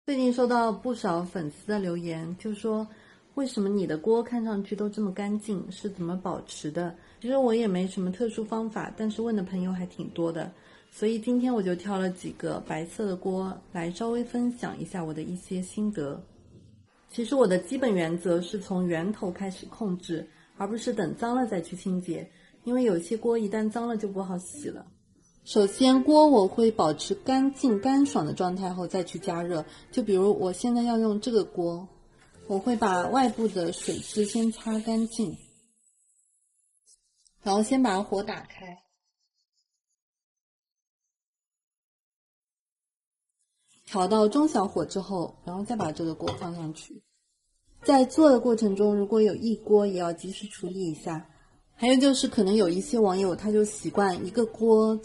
最近收到不少粉丝的留言，就说为什么你的锅看上去都这么干净，是怎么保持的？其实我也没什么特殊方法，但是问的朋友还挺多的，所以今天我就挑了几个白色的锅来稍微分享一下我的一些心得。其实我的基本原则是从源头开始控制，而不是等脏了再去清洁，因为有些锅一旦脏了就不好洗了。首先，锅我会保持干净干爽的状态后再去加热。就比如我现在要用这个锅，我会把外部的水渍先擦干净，然后先把火打开，调到中小火之后，然后再把这个锅放上去。在做的过程中，如果有异锅，也要及时处理一下。还有就是，可能有一些网友他就习惯一个锅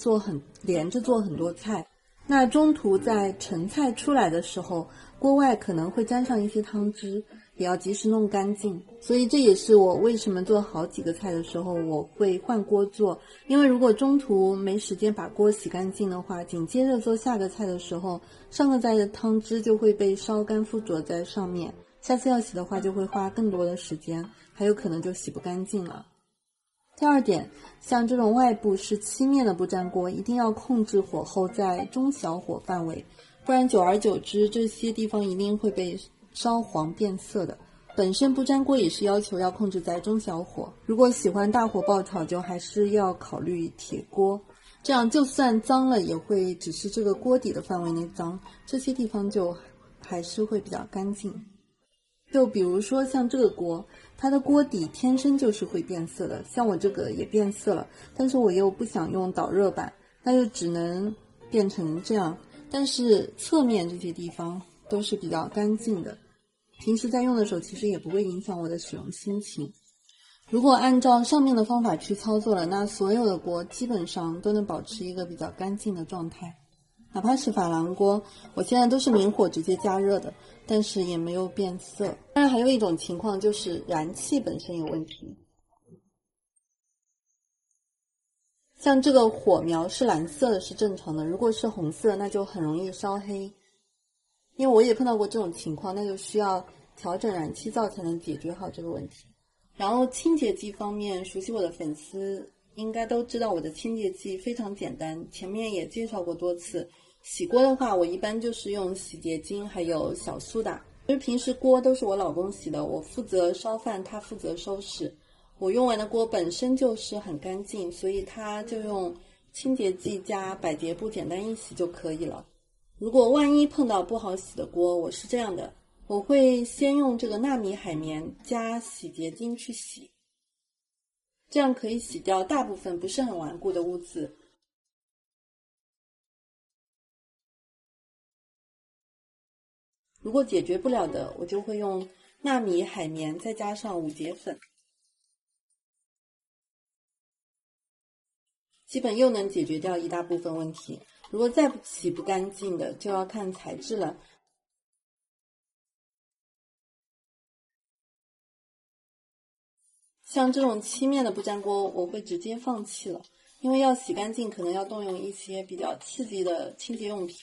连着做很多菜，那中途在盛菜出来的时候，锅外可能会沾上一些汤汁，也要及时弄干净。所以这也是我为什么做好几个菜的时候，我会换锅做，因为如果中途没时间把锅洗干净的话，紧接着做下个菜的时候，上个菜的汤汁就会被烧干附着在上面。下次要洗的话就会花更多的时间，还有可能就洗不干净了。第二点，像这种外部是漆面的不粘锅，一定要控制火候在中小火范围，不然久而久之这些地方一定会被烧黄变色的。本身不粘锅也是要求要控制在中小火，如果喜欢大火爆炒，就还是要考虑铁锅，这样就算脏了也会只是这个锅底的范围内脏，这些地方就还是会比较干净。就比如说像这个锅，它的锅底天生就是会变色的，像我这个也变色了，但是我又不想用导热板，那就只能变成这样。但是侧面这些地方都是比较干净的，平时在用的时候其实也不会影响我的使用心情。如果按照上面的方法去操作了，那所有的锅基本上都能保持一个比较干净的状态。哪怕是珐琅锅，我现在都是明火直接加热的，但是也没有变色。当然还有一种情况就是燃气本身有问题，像这个火苗是蓝色的是正常的，如果是红色那就很容易烧黑。因为我也碰到过这种情况，那就需要调整燃气灶才能解决好这个问题。然后清洁剂方面，熟悉我的粉丝应该都知道我的清洁剂非常简单，前面也介绍过多次。洗锅的话，我一般就是用洗洁精还有小苏打。因为平时锅都是我老公洗的，我负责烧饭，他负责收拾。我用完的锅本身就是很干净，所以他就用清洁剂加百洁布简单一洗就可以了。如果万一碰到不好洗的锅，我是这样的，我会先用这个纳米海绵加洗洁精去洗，这样可以洗掉大部分不是很顽固的污渍。如果解决不了的，我就会用纳米海绵再加上五节粉，基本又能解决掉一大部分问题。如果再洗不干净的，就要看材质了。像这种漆面的不粘锅，我会直接放弃了，因为要洗干净可能要动用一些比较刺激的清洁用品，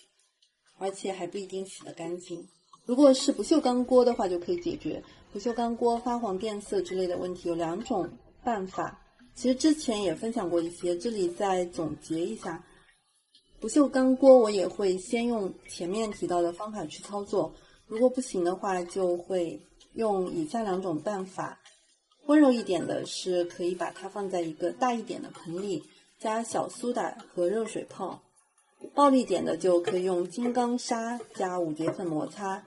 而且还不一定洗得干净。如果是不锈钢锅的话就可以解决，不锈钢锅发黄变色之类的问题有两种办法，其实之前也分享过一些，这里再总结一下。不锈钢锅我也会先用前面提到的方法去操作，如果不行的话就会用以下两种办法。温柔一点的是可以把它放在一个大一点的盆里，加小苏打和热水泡。暴力点的就可以用金刚砂加五节粉摩擦，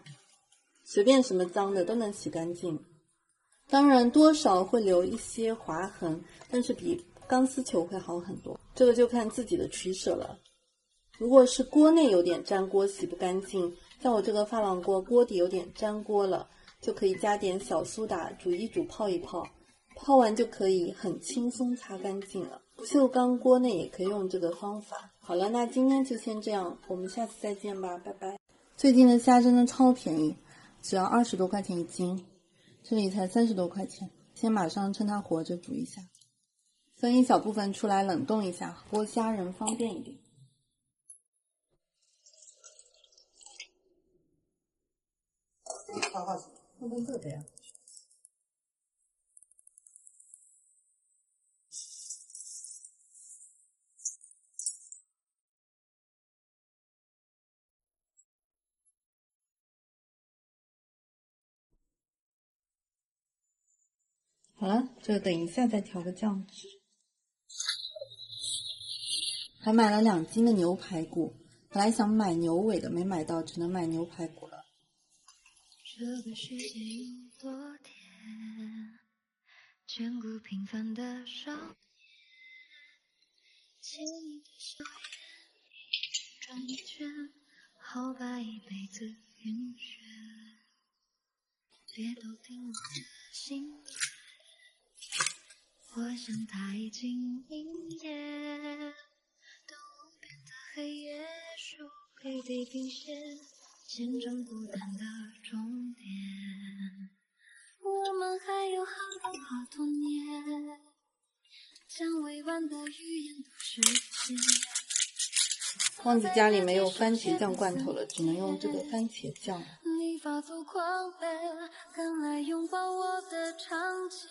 随便什么脏的都能洗干净。当然多少会留一些划痕，但是比钢丝球会好很多，这个就看自己的取舍了。如果是锅内有点粘锅洗不干净，像我这个珐琅锅锅底有点粘锅了，就可以加点小苏打煮一煮泡一泡，泡完就可以很轻松擦干净了。不锈钢锅内也可以用这个方法。好了，那今天就先这样，我们下次再见吧，拜拜。最近的虾真的超便宜，只要20多块钱一斤，这里才30多块钱，先马上趁它活着煮一下，分一小部分出来冷冻一下，剥虾仁方便一点。要不这个呀？好了，这等一下再调个酱汁。还买了2斤的牛排骨，本来想买牛尾的，没买到，只能买牛排骨了。这个世界有多甜，眷顾平凡的少年，牵你的手眼，转一圈，好把一辈子晕眩。别都听我的心愿，我想它已经营业。当无边的黑夜树立地平线，见证孤单的终点。我们还有好多年，将委婉的语言都实现。忘记家里没有番茄酱罐头了，只能用这个番茄酱。你发作狂奔，赶来拥抱我的长街。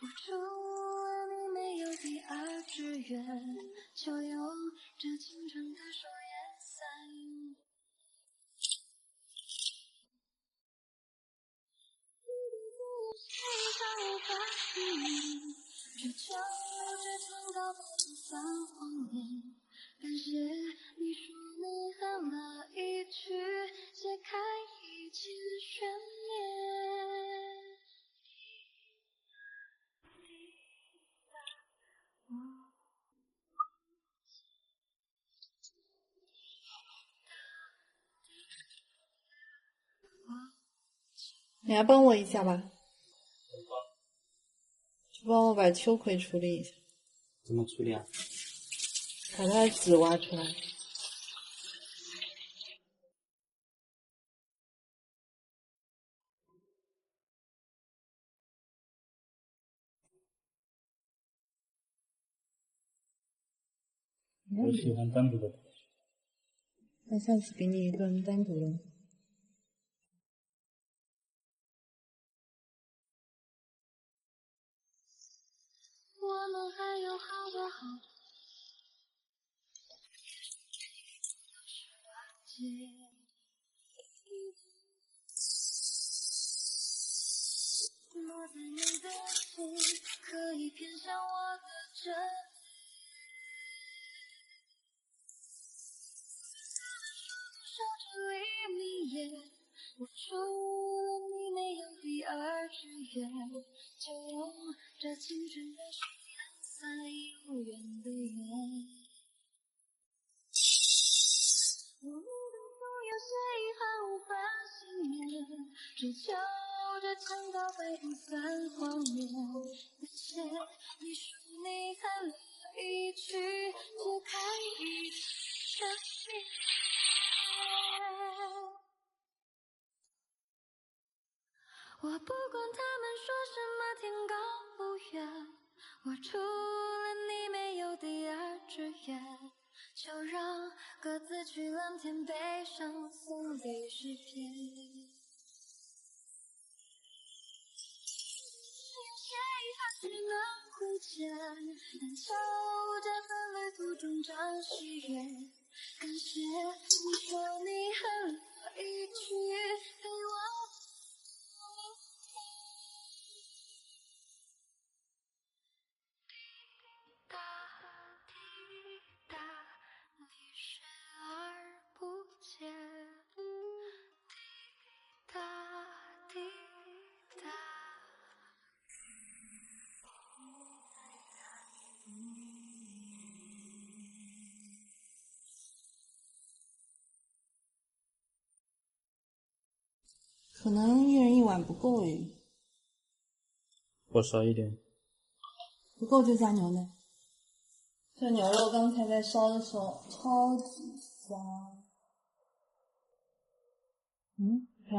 我除了你没有第二志愿，就用这青春的手眼散映。无法避免，只求这场告白不算谎言。感谢你说你喊了一句，解开一切悬念。你来帮我一下吧，去帮我把秋葵处理一下。怎么处理啊？把它的籽挖出来。我喜欢单独的。那下次给你一顿单独的。我们还有好多好多落在你的心，可以偏向我的真理。守着黎明夜，我除了你没有第二志愿，就用这青春的誓言散永远的愿。我们都拥有些遗憾无法幸免，只求这场告白不算谎言。感谢你说你喊了一句，解开一切悬念。我不管他们说什么天高不远，我除了你没有第二志愿，就让各自去蓝天，悲伤送给诗篇。有些遗憾只能回见，但求这份旅途中展誓言。感谢你说你喊了一句，陪我。滴答滴答，你视而不见。滴答滴答。可能一人1碗不够诶，我少一点。不够就加牛奶。这牛肉刚才在烧的时候超级香。看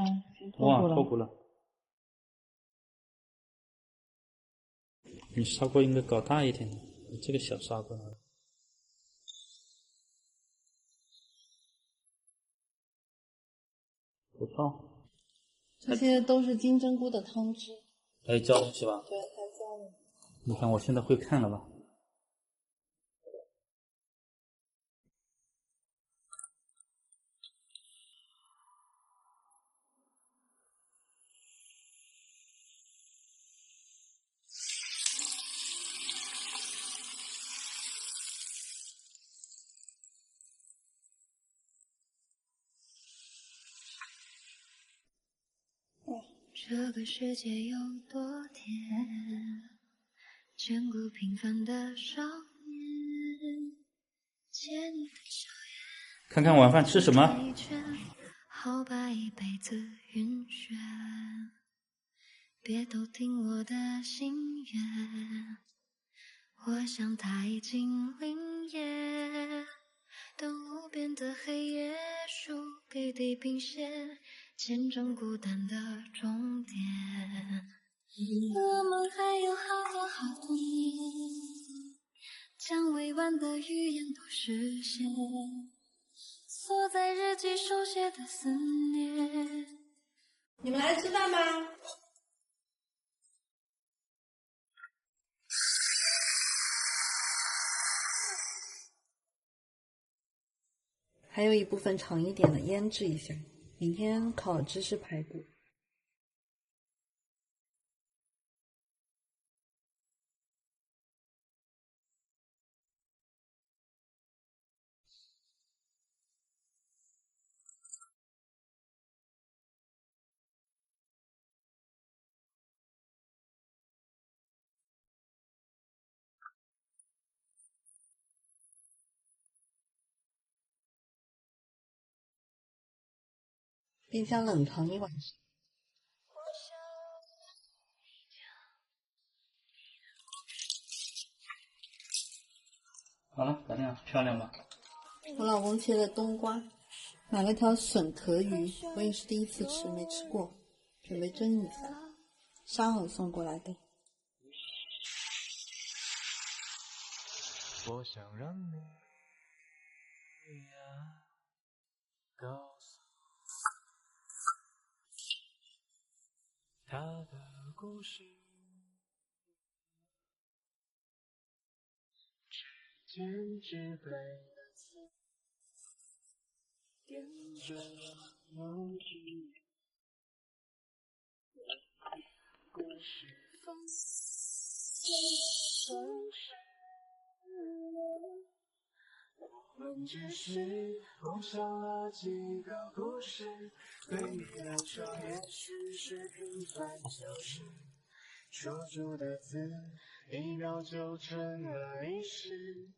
哇，脱骨了。你砂锅应该搞大一点，你这个小砂锅呢？不错。这些都是金针菇的汤汁。还有教东西吧？对，还教了。你看我现在会看了吧？这个世界有多甜，见过平凡的少年，见你的笑颜，看看晚饭吃什么？好把一辈子晕眩，别都听我的心愿，我像他已经林业，等无边的黑夜输给地平线，见证孤单的终点。我们还有好多好多年，将未完的语言都实现，锁在日记手写的思念。你们来吃饭吗？还有一部分长一点的腌制一下，明天烤芝士排骨。冰箱冷藏一晚上。好了，咋样？漂亮吧？我老公切的冬瓜，买了条笋壳鱼，我也是第一次吃，没吃过，准备蒸一下。沙偶送过来的。我想让你告诉他的故事，指尖只背了字，点着油纸，故事放城市。我们只是共享了几个故事，对你来说也许是平凡小事，说出的字一秒就成了历史，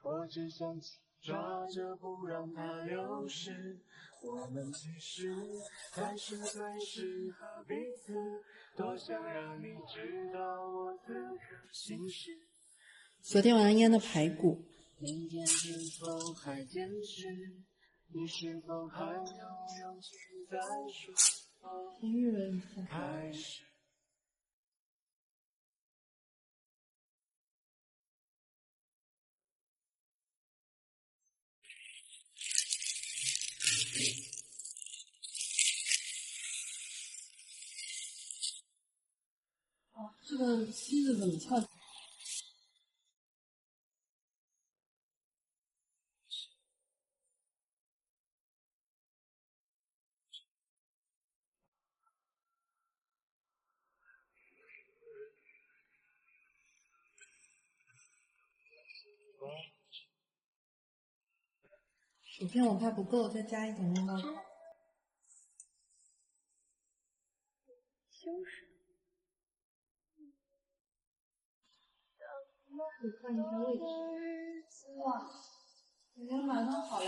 我只想抓着不让它流失，我们其实才是最适合彼此，多想让你知道我此刻心事。昨天晚上腌的排骨，明天是否还坚持？你是否还有勇气再说预热一下。开始？这个锡子怎么翘起来？薯片我怕不够，再加一点面包。可以换一下位置。哇，今天晚上好嘞！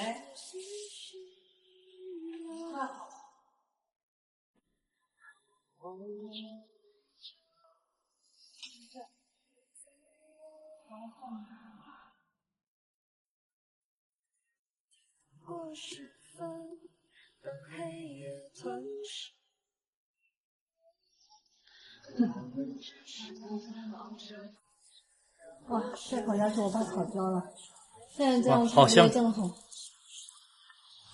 太好了。过时分，当黑夜吞噬。哇，这烤鸭是我爸烤焦了，现在这样哇好香正好，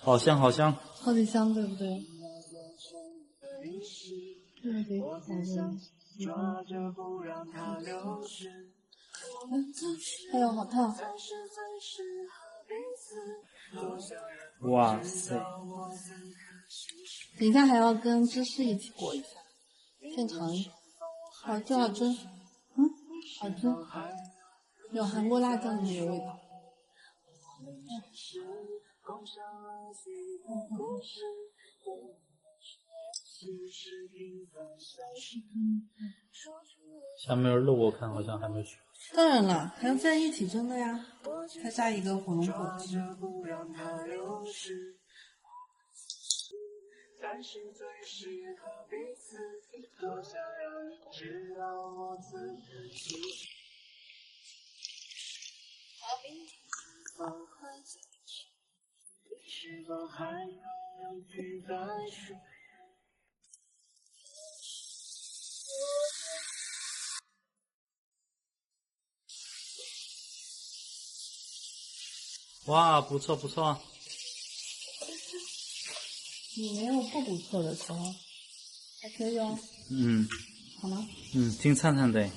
好香好香。超级香，对不对？遗失，对，我在想抓着不让它流失。我们只是哎呦，好烫！才是最适合彼此，多想让哇你知塞，道我此刻心事。等一下还要跟芝士一起裹一下，变长一点。好吃好吃，好吃，有韩国辣酱的那个味道。共享了几个故事，只是平凡小事。说出了下面肉我看好像还没学。当然了，还要在一起蒸的呀。再加一个火龙果汁。抓着不让它流失，才是最适合彼此。多想让你知道我此刻心事。是否还在去？你是否还有勇气再说？哇，不错不错，你没有不错的时候，还可以哦。嗯好吗？金灿灿的。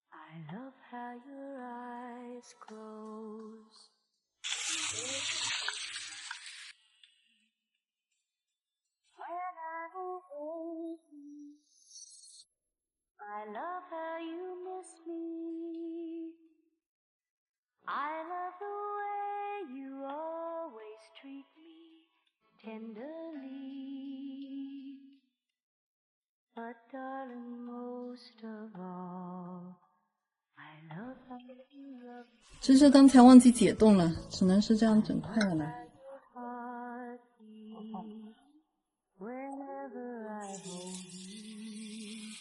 I love how your eyes close. When I hold you, I love how you miss me. I love the way you always treat me tenderly. But darling, most of all, I love how you love 芝士刚才忘记解冻了，只能是这样整块的来。 heart beat whenever I hold you.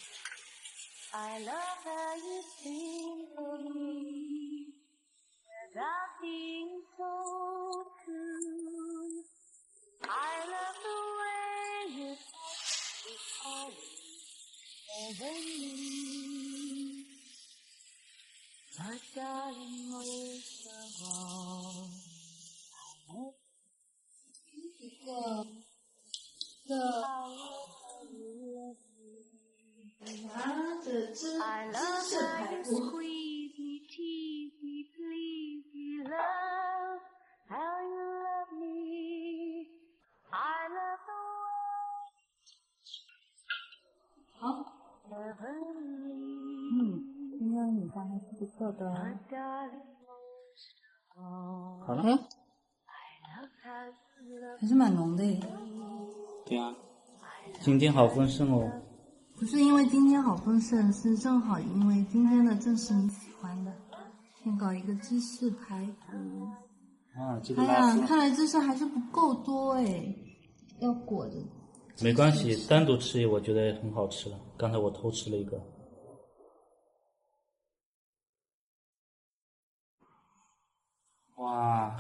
I love how you think of me without being told to. I love the way you touch is always heavenly. But darling, most of all, 拿着芝 I love 士 how 排 you 骨， squeeze me, tease me, please me, love how you love me. I love the 好， way heavenly. 今天米饭还是不错的。 But darling, most of all, 好了，好了， I love how you love 还是蛮浓的耶。对啊，今天好丰盛哦。不是因为今天好丰盛，是正好因为今天的正是你喜欢的。先搞一个芝士排骨。啊，这个哎呀，拉丝看来芝士还是不够多哎，要裹着。没关系，单独吃我觉得很好吃了。刚才我偷吃了一个。哇，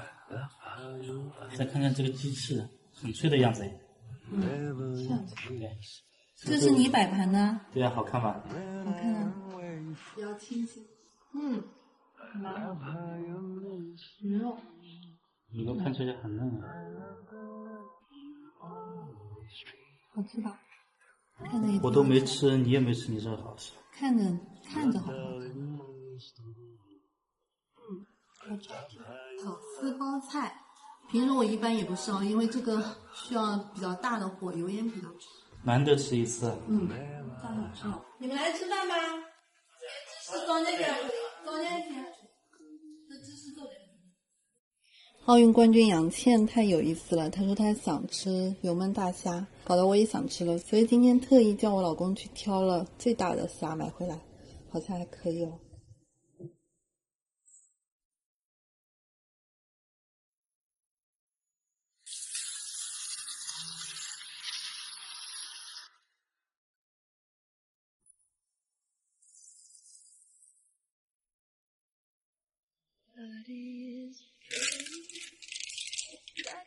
再看看这个鸡翅，很脆的样子。对，这是你摆盘的啊，对啊，好看吧？好看啊，比较清新。蛮好的。鱼肉，鱼肉看起来很嫩啊。好吃吧？看着也挺我都没吃，你也没吃，你说好吃？看着好好吃。炒丝包菜，平时我一般也不烧，因为这个需要比较大的火，油烟比较重。难得吃一次。太好吃了！你们来吃饭吧。芝士装那边，装那边。这芝士做的。奥运冠军杨倩太有意思了，她说她想吃油焖大虾，搞得我也想吃了，所以今天特意叫我老公去挑了最大的虾买回来，好像还可以哦。But is that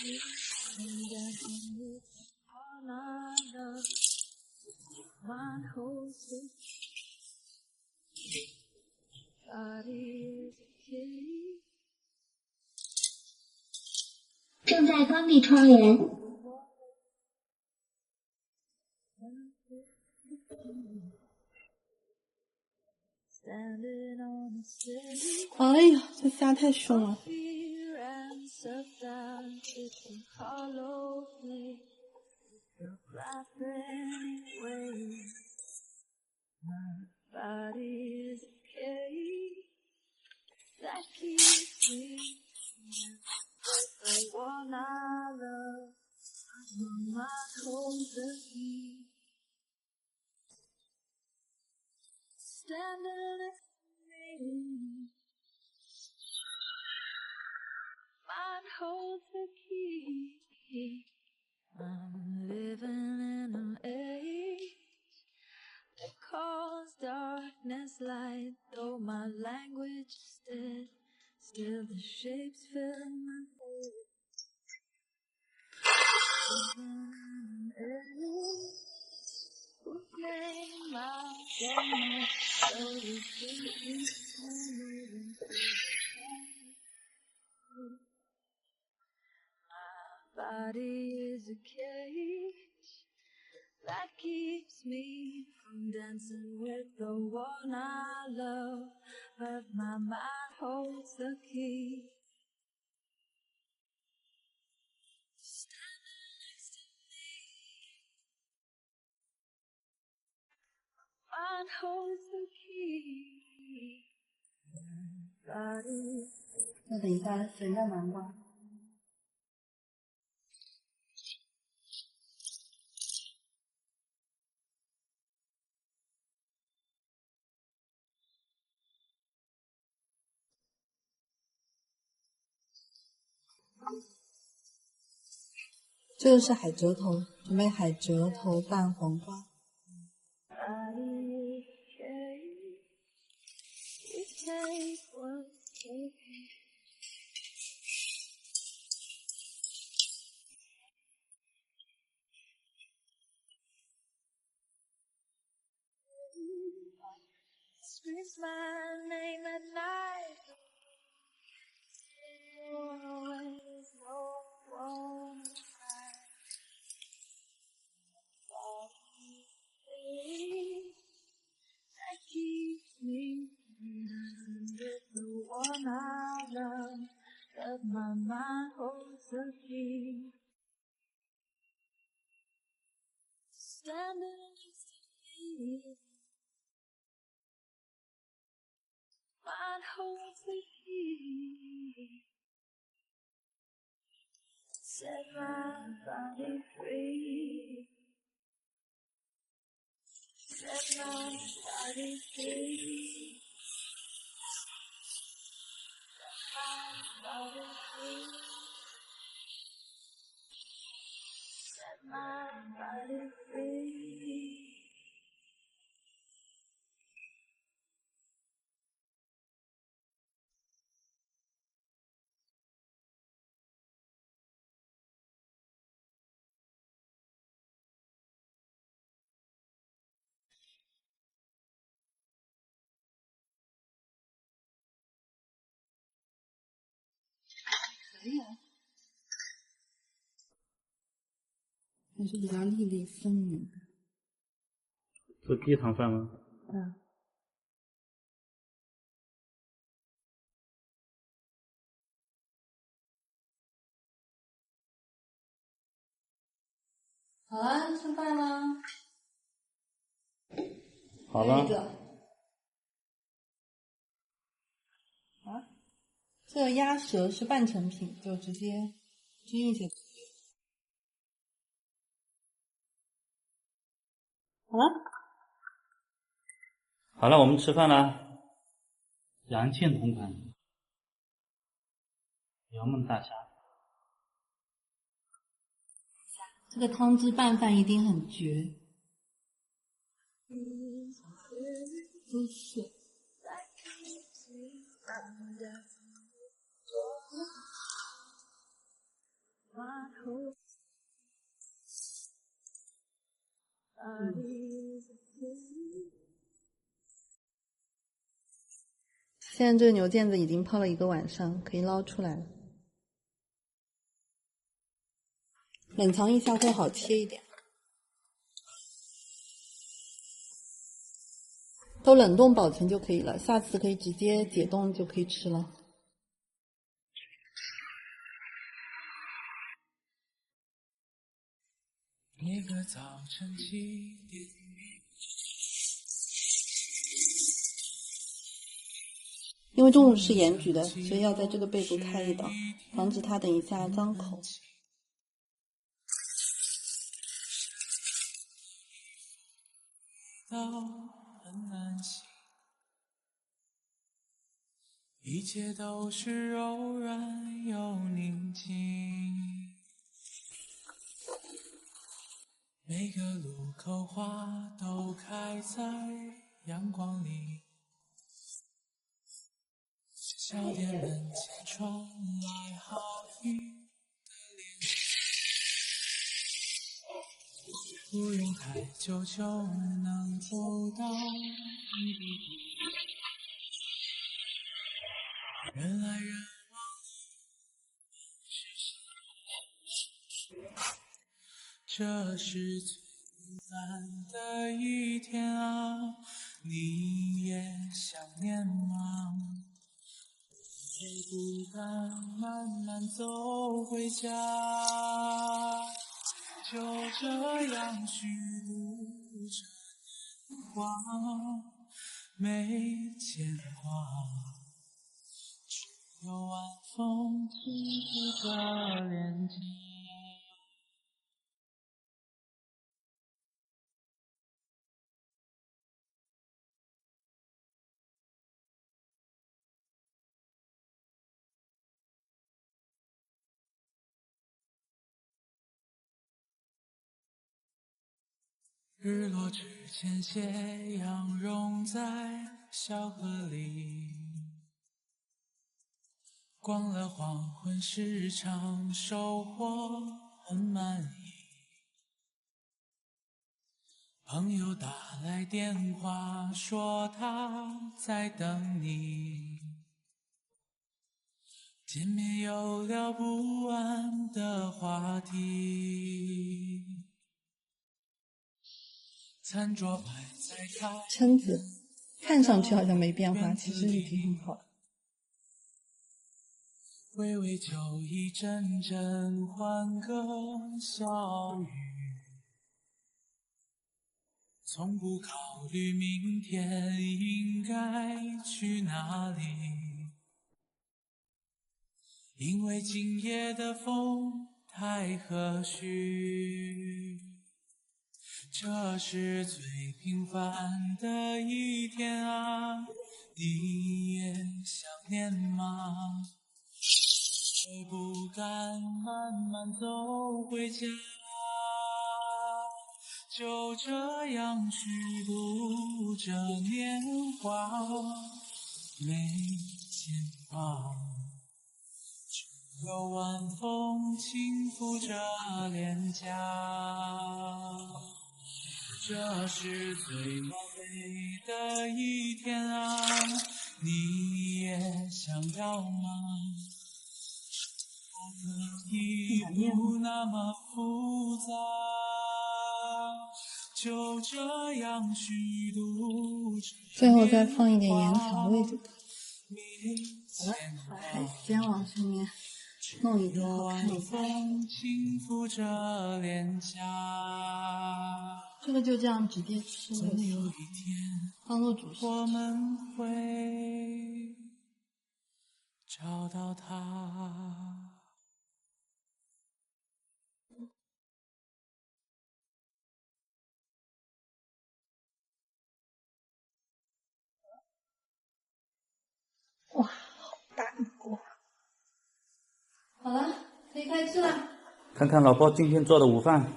and with another one who's but is 闭窗帘。哎呀，这虾太凶了。I'm living in an age that calls darkness light. Though my language is dead, still the shapes fill my head. Living in an age whose name I don't know, so you keep me moving through. My body is a cage that keeps me from dancing with the one I love, but my mind holds the key. Standing next to me, mind holds the key. My body. 那等一下，谁在南瓜？这个是海蜇头，准备海蜇头拌黄瓜。Screams my name at night. Always no one that keeps me with the one I love, but my mind holds the key. Standing next to me, mind holds the key. Set my body free. Set my body free. Set my body free. Set my body free.还是比较粒粒分明的。做低糖饭吗？嗯。好了，吃饭了。好了。还有一个。啊？这个鸭舌是半成品，就直接均匀些。好了。好了，我们吃饭了。杨倩同款，姚梦大虾。这个汤汁拌饭一定很绝。都是。现在这个牛腱子已经泡了1个晚上，可以捞出来了。冷藏一下会好切一点。都冷冻保存就可以了，下次可以直接解冻就可以吃了。每个早晨起点，因为中午是盐焗的，所以要在这个背部开一刀，防止它等一下张口。很难行，一切都是柔软又宁静，每个路口花都开在阳光里，小店门前传来好听的铃声，不用太久就能走到你的地，人来人往这是最平凡的一天啊，你也想念吗？谁不敢慢慢走回家，就这样虚度着年华，没牵挂，只有晚风轻拂着脸颊。日落之前，斜阳融在小河里，逛了黄昏市场，收获很满意。朋友打来电话，说他在等你，见面有聊不完的话题。餐桌摆在开蛏子看上去好像没变化，其实已经很好了。微微酒意，阵阵欢歌笑语，从不考虑明天应该去哪里，因为今夜的风太和煦。这是最平凡的一天啊，你也想念吗？谁不敢慢慢走回家，就这样虚度着年华，没牵挂，只有晚风轻拂着脸颊。这是最完美的一天啊，你也想要吗？可以不那么复杂，就这样虚度着。最后再放一点盐调味就可以。好了，把海鲜往上面弄一个好看一点。轻拂着脸颊，这个就这样直接吃就总有行，一天当做主食。我们会找到它。哇，好大一锅！好了，可以开吃了。看看老包今天做的午饭。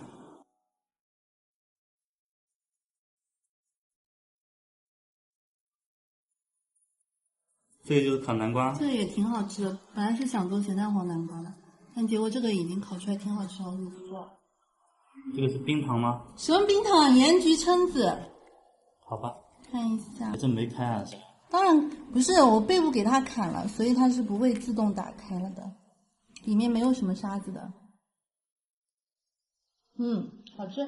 这个就是烤南瓜，这个也挺好吃的，本来是想做咸蛋黄南瓜的，但结果这个已经烤出来挺好吃了，我就不做了。这个是冰糖吗？什么冰糖？盐焗蛏子。好吧，看一下还，真没开啊。当然不是，我背部给它砍了，所以它是不会自动打开了的，里面没有什么沙子的。好吃。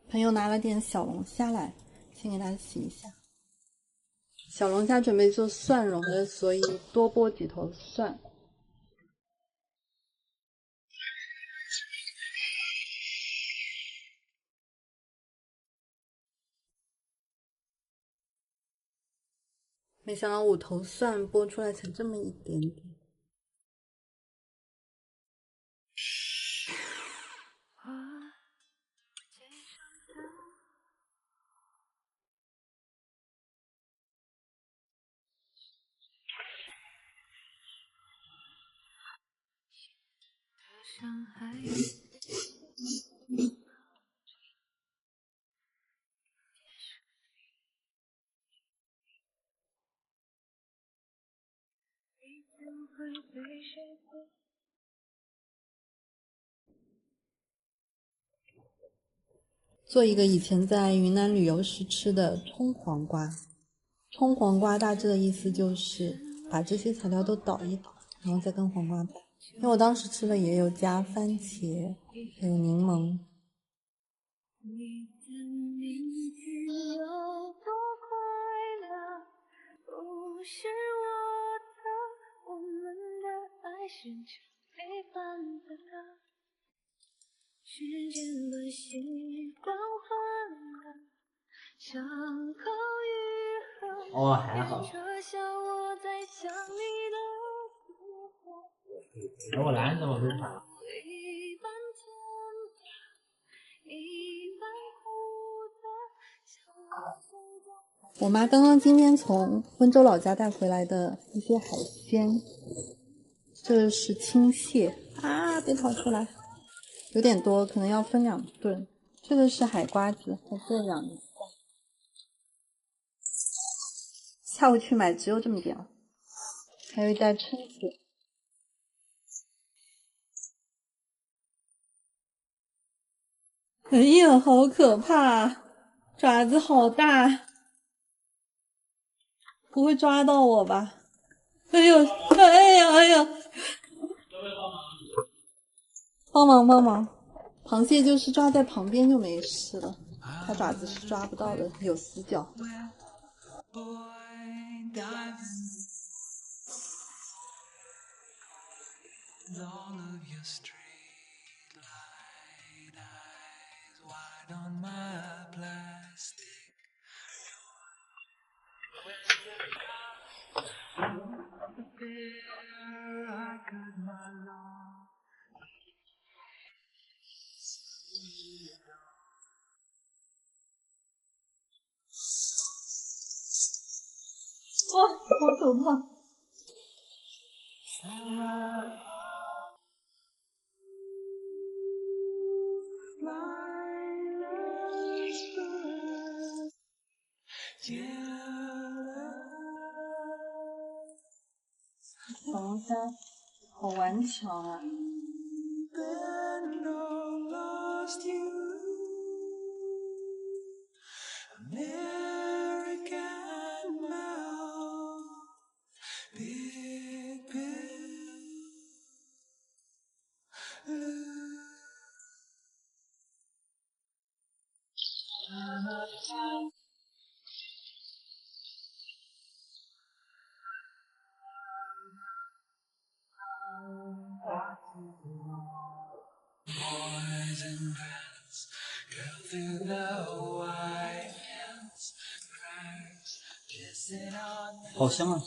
朋友拿了点小龙虾来，先给它洗一下。小龙虾准备做蒜蓉的，所以多剥几头蒜。没想到5头蒜剥出来才这么一点点。做一个以前在云南旅游时吃的葱黄瓜。葱黄瓜大致的意思就是把这些材料都捣一捣，然后再跟黄瓜拌。因为我当时吃的也有加番茄，还有柠檬。你的明天有多快乐，不是我的，我们的爱是场没办法的。时间把习惯换了，伤口愈合。还好。这下我在想你的时候，我男怎么不怕？一半天大，一半孤单。我妈刚刚今天从温州老家带回来的一些海鲜，这是青蟹啊，别跑出来，有点多，可能要分2顿。这个是海瓜子，我这2个。下午去买只有这么点了，还有一袋蛏子。哎呀，好可怕！爪子好大，不会抓到我吧？哎呦，哎呀，哎呀！帮忙帮忙！螃蟹就是抓在旁边就没事了，它爪子是抓不到的，有死角。哇，好可怕！小龙虾好顽强啊！好香啊！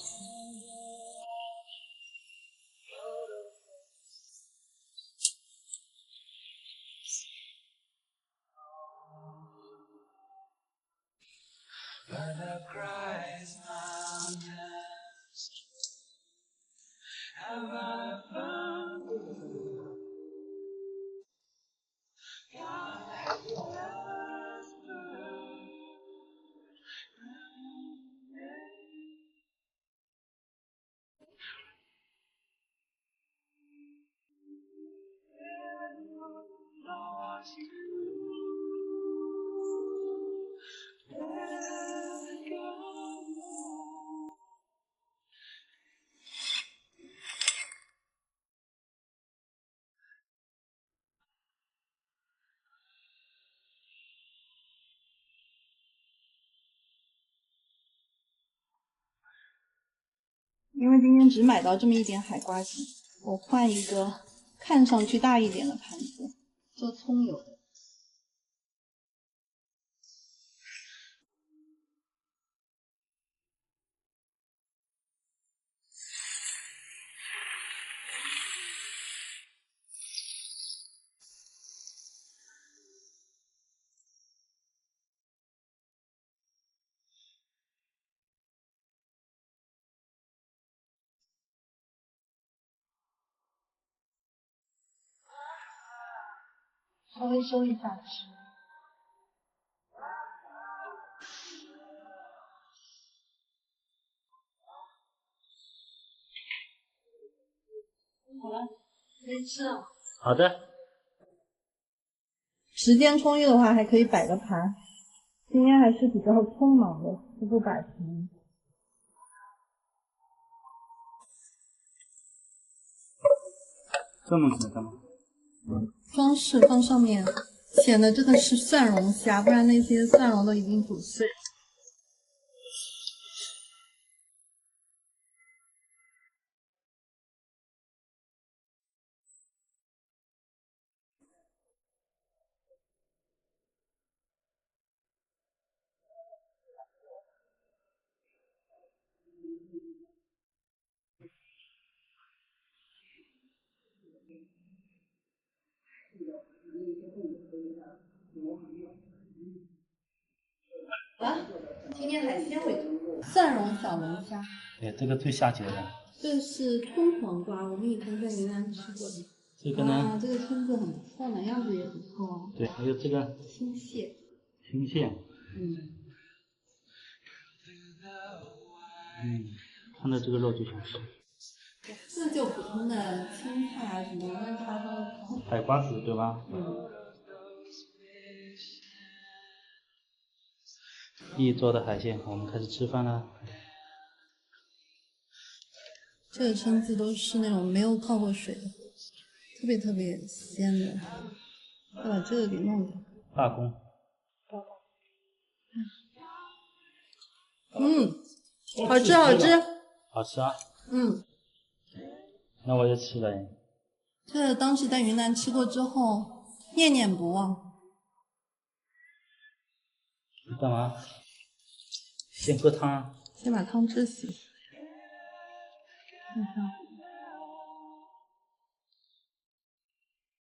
因为今天只买到这么一点海瓜子，我换一个看上去大一点的盘子做葱油。稍微收一下吃。好了，可以吃了。好的。时间充裕的话，还可以摆个盘。今天还是比较匆忙的，就不摆盘。这么子干嘛？装饰放上面，显得这个是蒜蓉虾，不然那些蒜蓉都已经煮碎了。好了，今天海鲜为主，蒜蓉小龙虾。对，这个最下酒的。这是葱黄瓜，我们以前在云南吃过的。这个呢？啊，这个蛏子很不错呢，样子也不错哦。对，还有这个青蟹。青蟹。看到这个肉就想吃。这就普通的青菜啊，什么乱七八糟的。海瓜子对吧？一桌的海鲜，我们开始吃饭了。这个蛏子都是那种没有泡过水的，特别特别鲜的。要把这个给弄掉。罢工。好吃好吃。好吃啊。那我也吃了。这个当时在云南吃过之后，念念不忘。你干嘛？先喝汤。先把汤汁洗。看看。